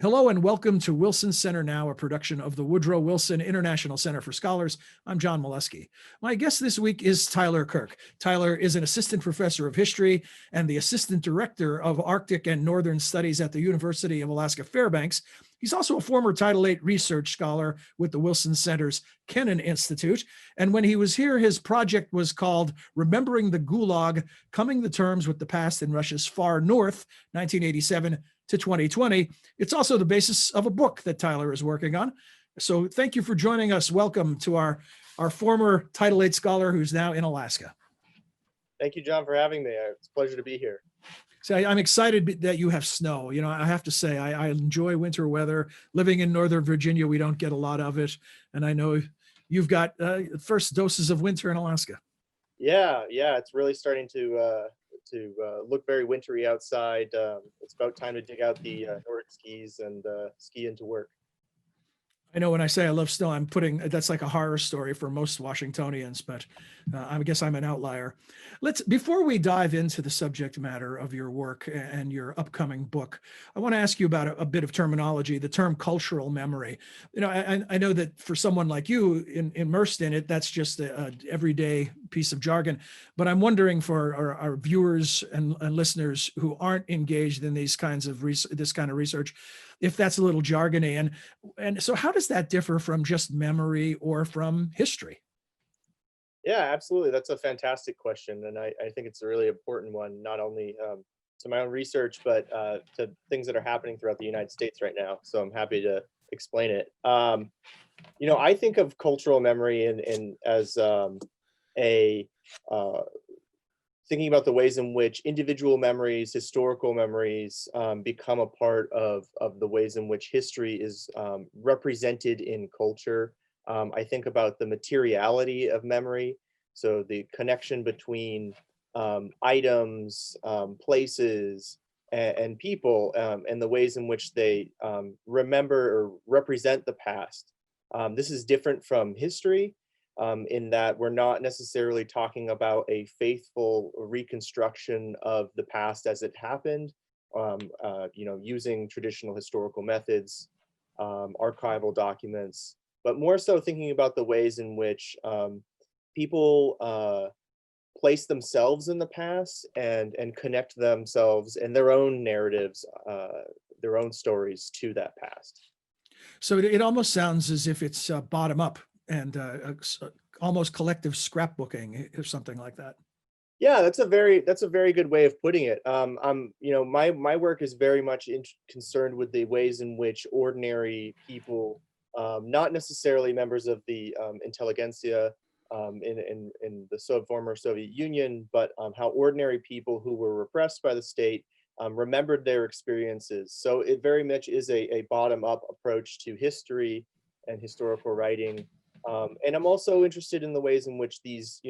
Hello and welcome to Wilson Center Now, a production of the Woodrow Wilson International Center for Scholars. I'm John Molesky. My guest this week is Tyler Kirk. Tyler is an assistant professor of history and the assistant director of Arctic and Northern Studies at the University of Alaska Fairbanks. He's also a former Title VIII research scholar with the Wilson Center's Kennan Institute. And when he was here, his project was called Remembering the Gulag, Coming to Terms with the Past in Russia's Far North, 1987 to 2020. It's also the basis of a book that Tyler is working on. So thank you for joining us. Welcome to our former Title VIII scholar who's now in Alaska. Thank you, John, for having me. It's a pleasure to be here. So I'm excited that you have snow. You know, I have to say, I enjoy winter weather. Living in Northern Virginia, we don't get a lot of it. And I know you've got first doses of winter in Alaska. Yeah, it's really starting to look very wintry outside. It's about time to dig out the Nordic skis and ski into work. I know when I say I love snow, that's like a horror story for most Washingtonians, but I guess I'm an outlier. Before we dive into the subject matter of your work and your upcoming book, I want to ask you about a bit of terminology, the term cultural memory. You know, I know that for someone like you immersed in it, that's just an everyday piece of jargon, but I'm wondering for our viewers and listeners who aren't engaged in this kind of research, if that's a little jargony. And so how does that differ from just memory or from history? Yeah, absolutely. That's a fantastic question. And I think it's a really important one, not only to my own research, but to things that are happening throughout the United States right now. So I'm happy to explain it. I think of cultural memory as thinking about the ways in which individual memories, historical memories, become a part of the ways in which history is represented in culture. I think about the materiality of memory, so the connection between items, places, and people, and the ways in which they remember or represent the past. This is different from history. In that we're not necessarily talking about a faithful reconstruction of the past as it happened, using traditional historical methods, archival documents, but more so thinking about the ways in which people place themselves in the past and connect themselves and their own narratives, their own stories to that past. So it almost sounds as if it's bottom up and almost collective scrapbooking or something like that. Yeah, that's a very good way of putting it. My work is very much concerned with the ways in which ordinary people, not necessarily members of the intelligentsia in the former Soviet Union, but how ordinary people who were repressed by the state remembered their experiences. So it very much is a bottom-up approach to history and historical writing. And I'm also interested in the ways in which these,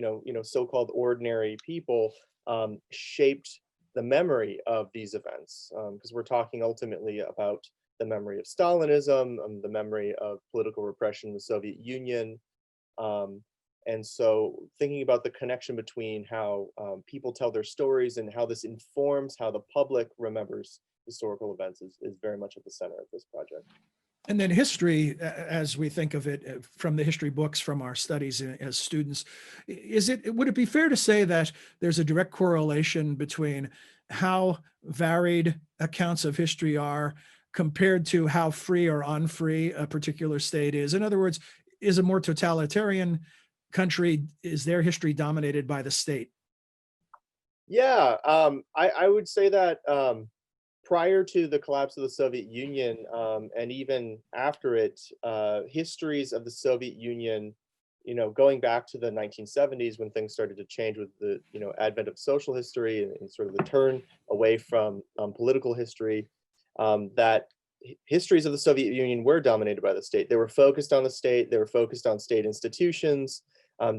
so-called ordinary people shaped the memory of these events, because we're talking ultimately about the memory of Stalinism, the memory of political repression in the Soviet Union. And so thinking about the connection between how people tell their stories and how this informs how the public remembers historical events is very much at the center of this project. And then history, as we think of it from the history books, from our studies as students, would it be fair to say that there's a direct correlation between how varied accounts of history are compared to how free or unfree a particular state is? In other words, is a more totalitarian country, is their history dominated by the state? Yeah, I would say that prior to the collapse of the Soviet Union, and even after it, histories of the Soviet Union, going back to the 1970s when things started to change with the, advent of social history and sort of the turn away from political history, that histories of the Soviet Union were dominated by the state. They were focused on the state. They were focused on state institutions.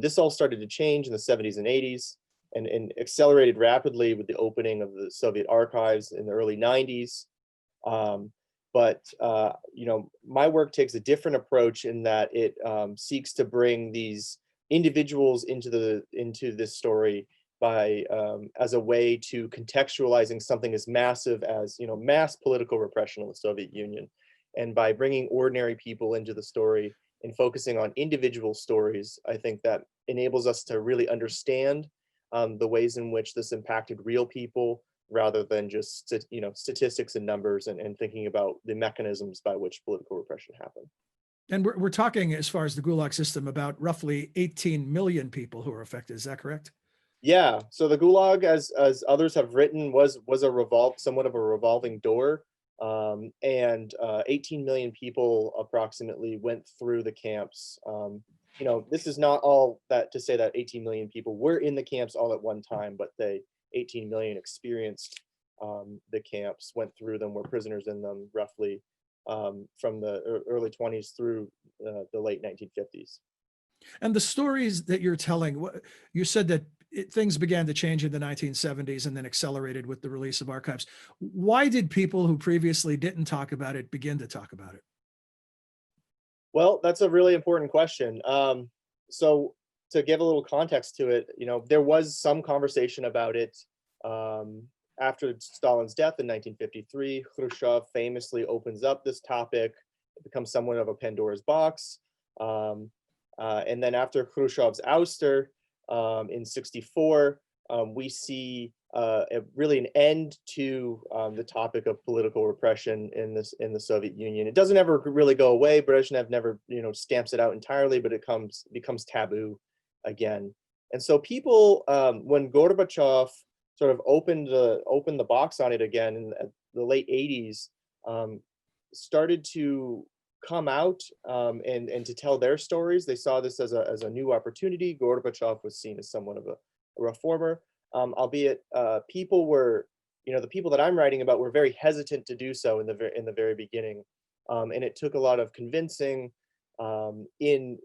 This all started to change in the 70s and 80s. And accelerated rapidly with the opening of the Soviet archives in the early 90s. But my work takes a different approach in that it seeks to bring these individuals into this story by as a way to contextualizing something as massive as mass political repression in the Soviet Union. And by bringing ordinary people into the story and focusing on individual stories, I think that enables us to really understand the ways in which this impacted real people rather than just statistics and numbers, and thinking about the mechanisms by which political repression happened. And we're talking, as far as the Gulag system, about roughly 18 million people who are affected. Is that correct? Yeah. So the Gulag, as others have written, was somewhat of a revolving door, and 18 million people approximately went through the camps. This is not all that to say that 18 million people were in the camps all at one time, but 18 million experienced the camps, went through them, were prisoners in them, roughly from the early 20s through the late 1950s. And the stories that you're telling, you said that things began to change in the 1970s and then accelerated with the release of archives. Why did people who previously didn't talk about it begin to talk about it? Well, that's a really important question. So to give a little context to it, there was some conversation about it after Stalin's death in 1953. Khrushchev famously opens up this topic. It becomes somewhat of a Pandora's box. And then after Khrushchev's ouster in '64, we see really an end to the topic of political repression in the Soviet Union. It doesn't ever really go away. Brezhnev never stamps it out entirely, but it becomes taboo again. And so people, when Gorbachev sort of opened the box on it again in the late '80s, started to come out and to tell their stories. They saw this as a new opportunity. Gorbachev was seen as somewhat of a reformer, albeit people were, the people that I'm writing about were very hesitant to do so in the very beginning, and it took a lot of convincing. In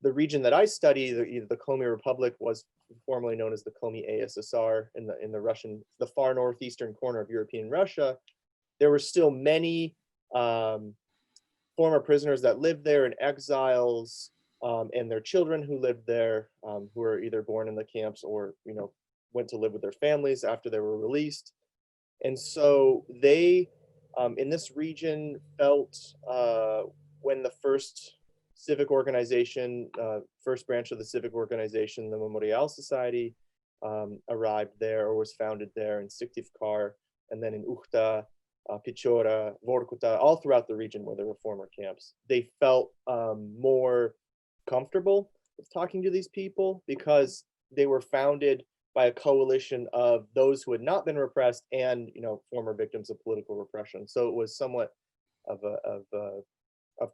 the region that I study, the Komi Republic was formerly known as the Komi ASSR in the far northeastern corner of European Russia. There were still many former prisoners that lived there, and exiles, and their children who lived there, who were either born in the camps or went to live with their families after they were released. And so they, in this region, felt when the first civic organization, first branch of the civic organization, the Memorial Society, arrived there or was founded there in Syktyvkar, and then in Ukhta, Pechora, Vorkuta, all throughout the region where there were former camps. They felt more comfortable with talking to these people because they were founded by a coalition of those who had not been repressed and former victims of political repression. So it was somewhat of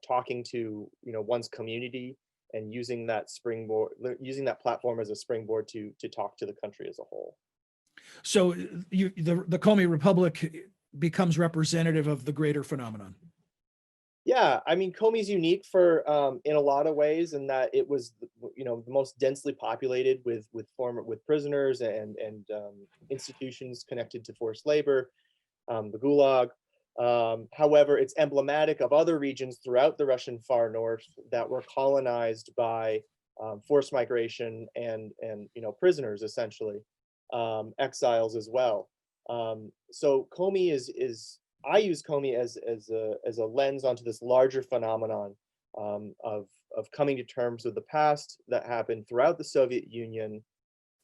talking to one's community and using that platform as a springboard to talk to the country as a whole. So the Komi Republic becomes representative of the greater phenomenon. Yeah, I mean, Komi's unique for in a lot of ways, in that it was the most densely populated with prisoners and institutions connected to forced labor, the Gulag. However, it's emblematic of other regions throughout the Russian far north that were colonized by forced migration and prisoners, essentially, exiles as well. So Komi I use Komi as a lens onto this larger phenomenon of coming to terms with the past that happened throughout the Soviet Union.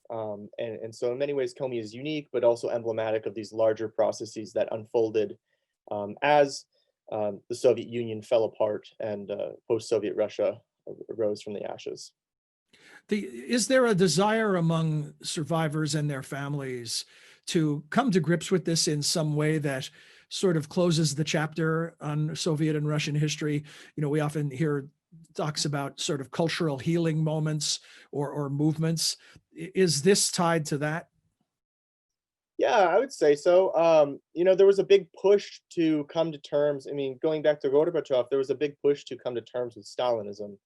And so in many ways, Komi is unique, but also emblematic of these larger processes that unfolded as the Soviet Union fell apart and post-Soviet Russia arose from the ashes. Is there a desire among survivors and their families to come to grips with this in some way that sort of closes the chapter on Soviet and Russian history? We often hear talks about sort of cultural healing moments or movements. Is this tied to that? Yeah, I would say so. There was a big push to come to terms. I mean, going back to Gorbachev, there was a big push to come to terms with Stalinism,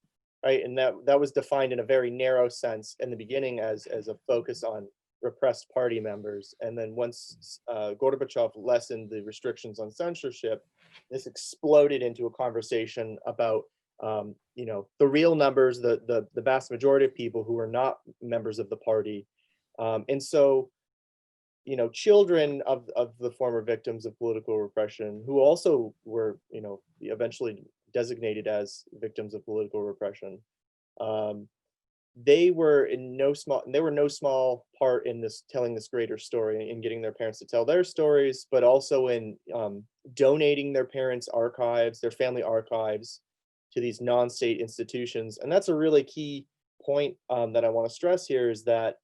right? And that was defined in a very narrow sense in the beginning as a focus on repressed party members. And then once Gorbachev lessened the restrictions on censorship, this exploded into a conversation about the real numbers, the vast majority of people who were not members of the party. And so children of the former victims of political repression, who also were, eventually designated as victims of political repression. Um, they were no small part in this telling this greater story, in getting their parents to tell their stories, but also in donating their parents' archives, their family archives, to these non-state institutions. And that's a really key point that I want to stress here, is that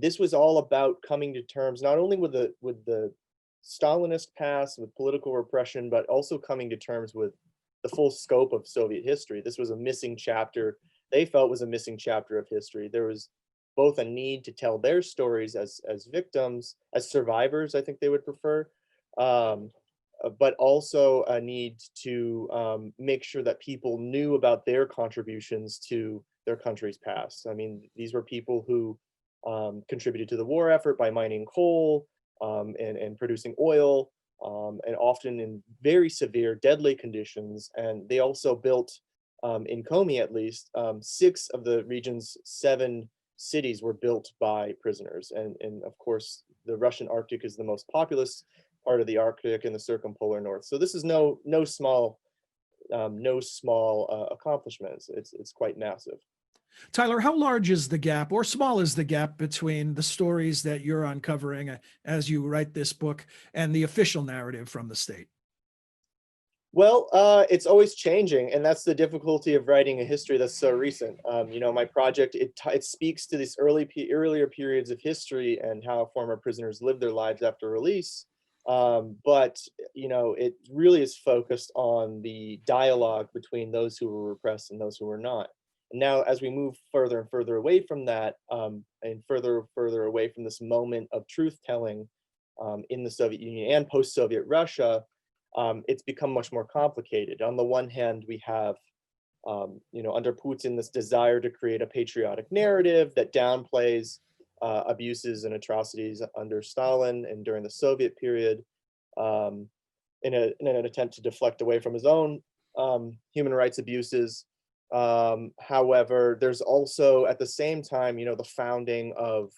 this was all about coming to terms not only with the Stalinist past, with political repression, but also coming to terms with the full scope of Soviet history. This was a missing chapter. They felt was a missing chapter of history. There was both a need to tell their stories as victims, as survivors, I think they would prefer, um, but also a need to make sure that people knew about their contributions to their country's past. I mean, these were people who contributed to the war effort by mining coal and producing oil, and often in very severe, deadly conditions. And they also built, in Komi at least, 6 of the region's 7 cities were built by prisoners. And of course, the Russian Arctic is the most populous part of the Arctic and the circumpolar north. So this is no small accomplishment. It's quite massive. Tyler, how large is the gap, or small is the gap, between the stories that you're uncovering as you write this book and the official narrative from the state? Well, it's always changing, and that's the difficulty of writing a history that's so recent. My project, it speaks to these earlier periods of history and how former prisoners lived their lives after release. But it really is focused on the dialogue between those who were repressed and those who were not. And now, as we move further and further away from that, and further away from this moment of truth telling in the Soviet Union and post-Soviet Russia, it's become much more complicated. On the one hand, we have, under Putin, this desire to create a patriotic narrative that downplays abuses and atrocities under Stalin and during the Soviet period, in an attempt to deflect away from his own human rights abuses. However, there's also, at the same time, the founding of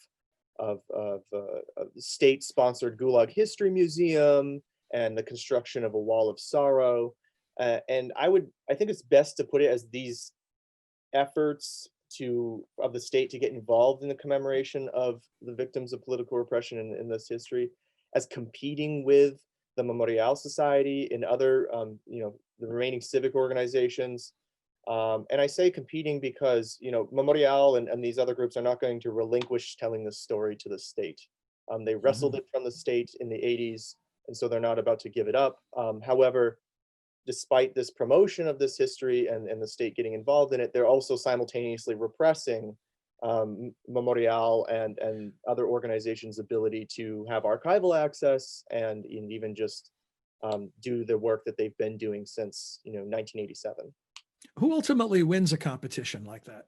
the state-sponsored Gulag History Museum, and the construction of a wall of sorrow. And I think it's best to put it as these efforts of the state to get involved in the commemoration of the victims of political repression in this history, as competing with the Memorial Society and other, the remaining civic organizations. And I say competing because, Memorial and these other groups are not going to relinquish telling this story to the state. They wrestled it from the state in the 80s, and so they're not about to give it up. However, despite this promotion of this history and the state getting involved in it, they're also simultaneously repressing Memorial and other organizations' ability to have archival access and even just do the work that they've been doing since 1987. Who ultimately wins a competition like that?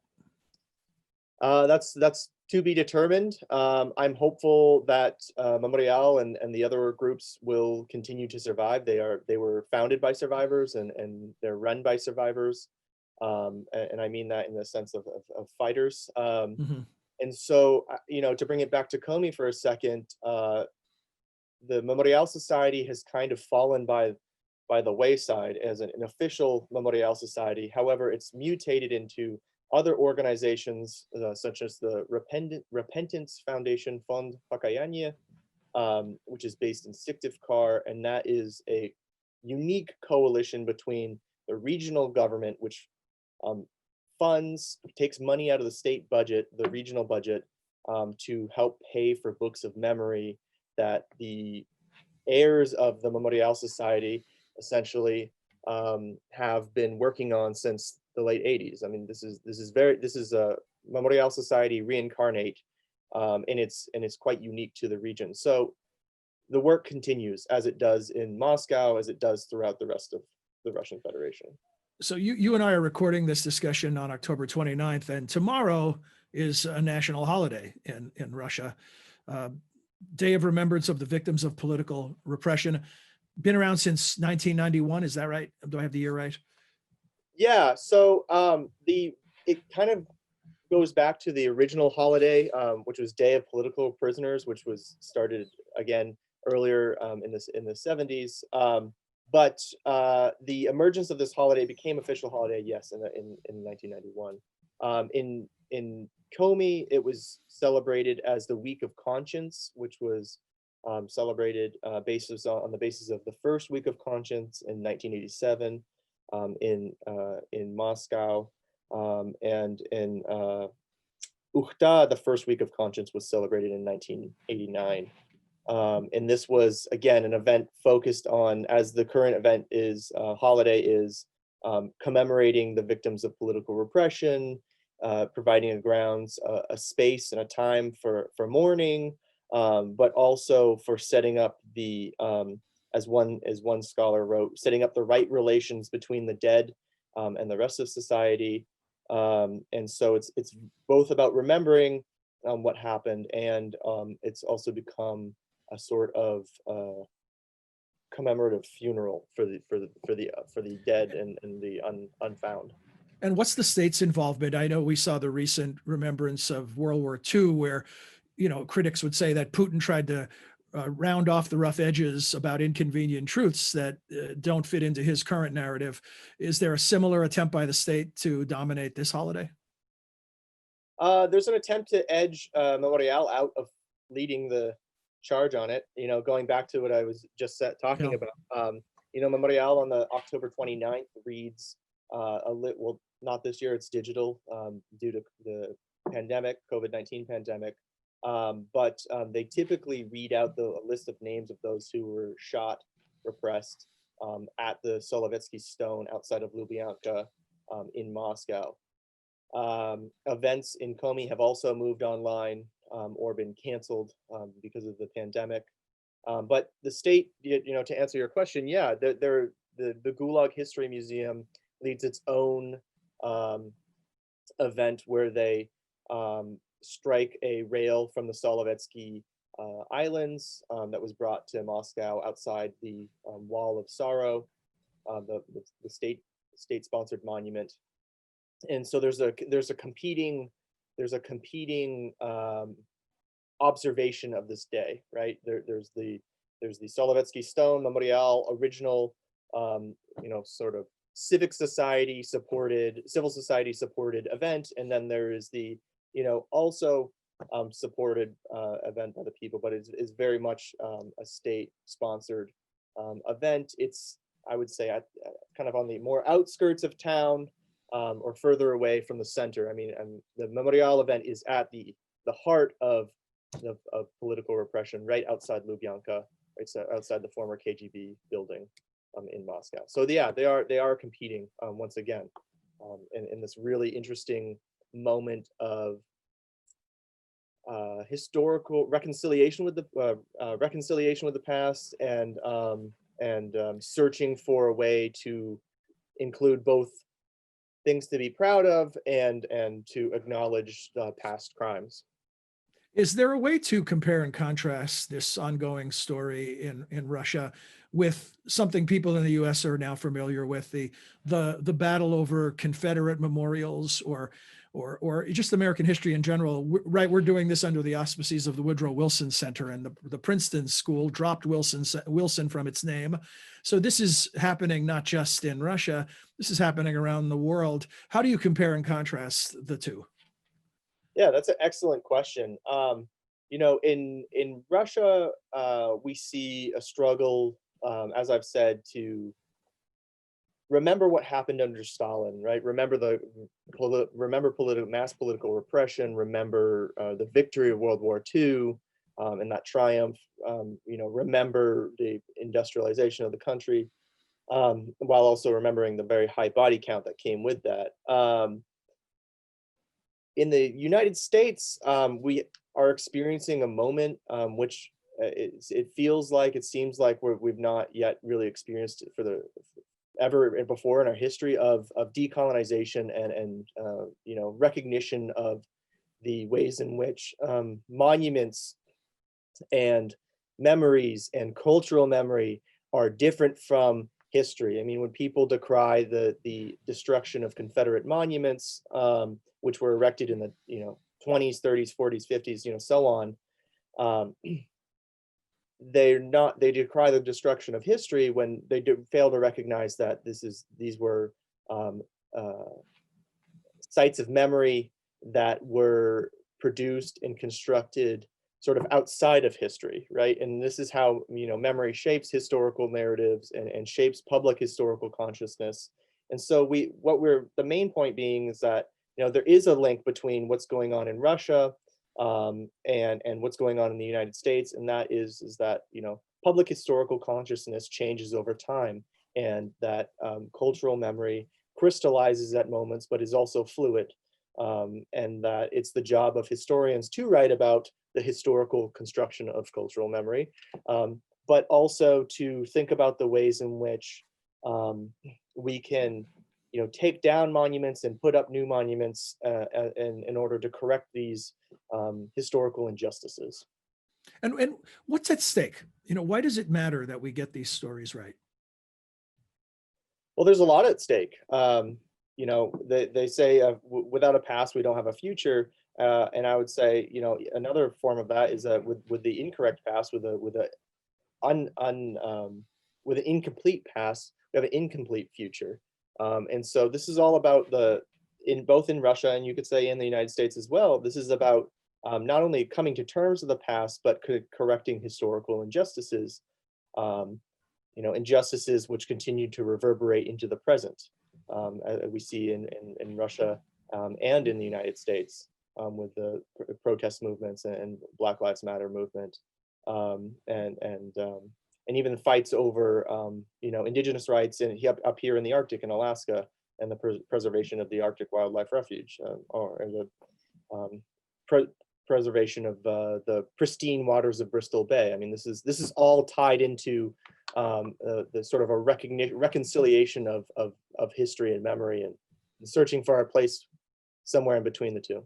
That's to be determined. I'm hopeful that Memorial and the other groups will continue to survive. They were founded by survivors and they're run by survivors. And I mean that in the sense of fighters. And so, to bring it back to Komi for a second, the Memorial Society has kind of fallen by the wayside as an official Memorial Society. However, it's mutated into other organizations, such as the Repentance Foundation Fond Pakayanya, which is based in Syktyvkar, and that is a unique coalition between the regional government, which takes money out of the state budget, the regional budget, to help pay for books of memory that the heirs of the Memorial Society essentially have been working on since the late 80s. I mean, this is a Memorial Society reincarnate, and it's quite unique to the region. So the work continues as it does in Moscow, as it does throughout the rest of the Russian Federation. So you and I are recording this discussion on October 29th, and tomorrow is a national holiday in Russia. Day of Remembrance of the Victims of Political Repression. Been around since 1991. Is that right? Do I have the year right? Yeah. So goes back to the original holiday, which was Day of Political Prisoners, which was started again earlier in the 70s. But the emergence of this holiday became official holiday, yes, in 1991. In Comey, it was celebrated as the Week of Conscience, which was celebrated on the basis of the first Week of Conscience in 1987 in Moscow, and in Ukhta, the first Week of Conscience was celebrated in 1989. And this was, again, an event focused on, as the current event is, holiday is, commemorating the victims of political repression, providing a grounds, a space and a time for mourning, but also for setting up the, as one scholar wrote, setting up the right relations between the dead and the rest of society. And so it's both about remembering what happened, and it's also become a sort of commemorative funeral for the dead and the unfound. And what's the state's involvement? I know we saw the recent remembrance of World War II, where, critics would say that Putin tried to round off the rough edges about inconvenient truths that don't fit into his current narrative. Is there a similar attempt by the state to dominate this holiday? There's an attempt to edge Memorial out of leading the charge on it. Going back to what I was just talking about. Memorial on the October 29th reads well, not this year, it's digital due to the pandemic, COVID-19 pandemic. But they typically read out the list of names of those who were shot, repressed at the Solovetsky Stone outside of Lubyanka in Moscow. Events in Komi have also moved online or been canceled because of the pandemic. But the state, to answer your question, yeah, the Gulag History Museum leads its own event where they strike a rail from the Solovetsky Islands that was brought to Moscow outside the Wall of Sorrow, the state-sponsored monument. And so there's a competing observation of this day, right? There's the Solovetsky Stone Memorial, original, sort of civil society supported event, and then there is the also supported event by the people, but it's very much a state-sponsored event. It's, I would say, kind of on the more outskirts of town, or further away from the center. I mean, the Memorial event is at the heart of political repression, right outside Lubyanka, right outside the former KGB building in Moscow. So yeah, they are competing once again in this really interesting moment of historical reconciliation with the past, and searching for a way to include both things to be proud of and to acknowledge past crimes. Is there a way to compare and contrast this ongoing story in Russia with something people in the U.S. are now familiar with, the battle over Confederate memorials or just American history in general? Right, we're doing this under the auspices of the Woodrow Wilson Center, and the Princeton School dropped Wilson from its name. So this is happening not just in Russia, this is happening around the world. How do you compare and contrast the two? Yeah, that's an excellent question. In Russia, we see a struggle, as I've said, to remember what happened under Stalin, right? Remember mass political repression. Remember the victory of World War II and that triumph. Remember the industrialization of the country, while also remembering the very high body count that came with that. In the United States, we are experiencing a moment which it seems like we've not yet really experienced ever before in our history of decolonization and recognition of the ways in which monuments and memories and cultural memory are different from history. I mean, when people decry the destruction of Confederate monuments, which were erected in the 20s, 30s, 40s, 50s, so on, um, they decry the destruction of history when they fail to recognize that these were um, uh, sites of memory that were produced and constructed sort of outside of history, right? And this is how memory shapes historical narratives and shapes public historical consciousness. And so the main point being is that there is a link between what's going on in Russia and what's going on in the United States, and that is that public historical consciousness changes over time, and that cultural memory crystallizes at moments, but is also fluid, and that it's the job of historians to write about the historical construction of cultural memory, but also to think about the ways in which we can take down monuments and put up new monuments in order to correct these historical injustices. And what's at stake? Why does it matter that we get these stories right? Well, there's a lot at stake. They say without a past, we don't have a future. And I would say, another form of that is that with the incorrect past, with an incomplete past, we have an incomplete future. And so this is all about both in Russia and you could say in the United States as well. This is about not only coming to terms with the past, but correcting historical injustices. Injustices which continue to reverberate into the present, as we see in Russia and in the United States with the protest movements and Black Lives Matter movement, and even fights over indigenous rights up here in the Arctic in Alaska, and the preservation of the Arctic Wildlife Refuge, or the preservation of the pristine waters of Bristol Bay. I mean, this is all tied into the sort of a reconciliation of history and memory, and searching for our place somewhere in between the two.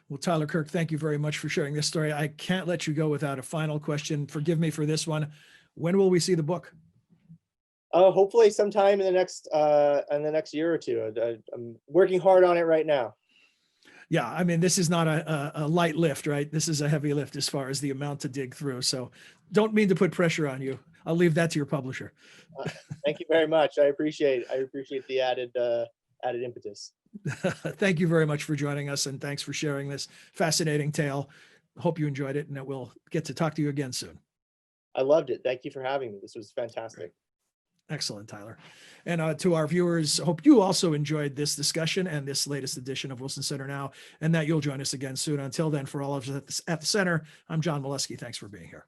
Well, Tyler Kirk, thank you very much for sharing this story. I can't let you go without a final question. Forgive me for this one. When will we see the book? Hopefully sometime in the next year or two. I'm working hard on it right now. Yeah, I mean, this is not a light lift, right? This is a heavy lift as far as the amount to dig through. So don't mean to put pressure on you. I'll leave that to your publisher. Thank you very much. I appreciate the added impetus. Thank you very much for joining us, and thanks for sharing this fascinating tale. Hope you enjoyed it, and that we'll get to talk to you again soon. I loved it. Thank you for having me. This was fantastic. Excellent, Tyler. And to our viewers, hope you also enjoyed this discussion and this latest edition of Wilson Center Now, and that you'll join us again soon. Until then, for all of us at the center, I'm John Molesky. Thanks for being here.